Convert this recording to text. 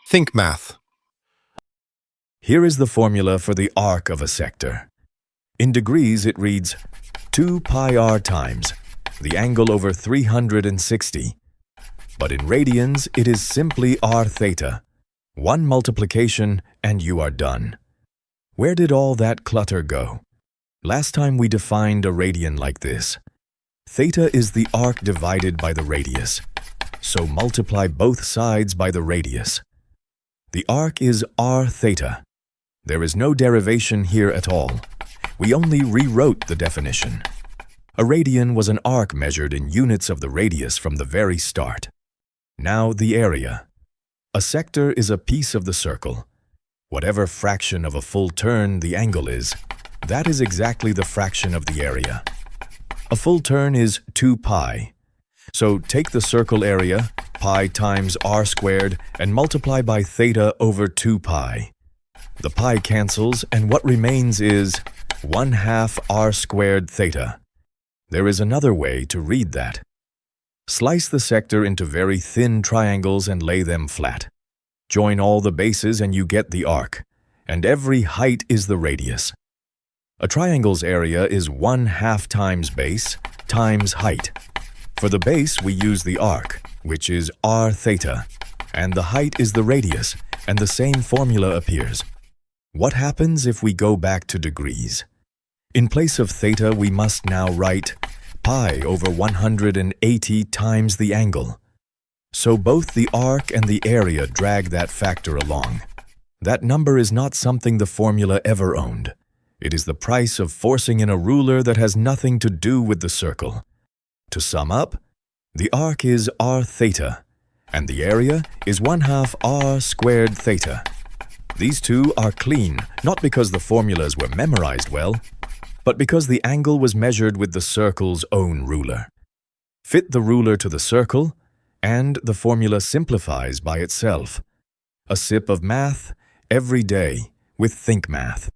Think math. Here is the formula for the arc of a sector. In degrees, it reads 2 pi r times the angle over 360. But in radians, it is simply r theta. One multiplication and you are done. Where did all that clutter go? Last time we defined a radian like this. Theta is the arc divided by the radius. So multiply both sides by the radius. The arc is r theta. There is no derivation here at all. We only rewrote the definition. A radian was an arc measured in units of the radius from the very start. Now the area. A sector is a piece of the circle. Whatever fraction of a full turn the angle is, that is exactly the fraction of the area. A full turn is 2 pi. So take the circle area, pi times r squared, and multiply by theta over 2 pi. The pi cancels, and what remains is 1/2 r squared theta. There is another way to read that. Slice the sector into very thin triangles and lay them flat. Join all the bases and you get the arc, and every height is the radius. A triangle's area is 1/2 times base times height. For the base, we use the arc, which is r theta, and the height is the radius, and the same formula appears. What happens if we go back to degrees? In place of theta, we must now write pi over 180 times the angle. So both the arc and the area drag that factor along. That number is not something the formula ever owned. It is the price of forcing in a ruler that has nothing to do with the circle. To sum up, the arc is r theta, and the area is 1/2 r squared theta. These two are clean, not because the formulas were memorized well, but because the angle was measured with the circle's own ruler. Fit the ruler to the circle, and the formula simplifies by itself. A sip of math every day with Think Math.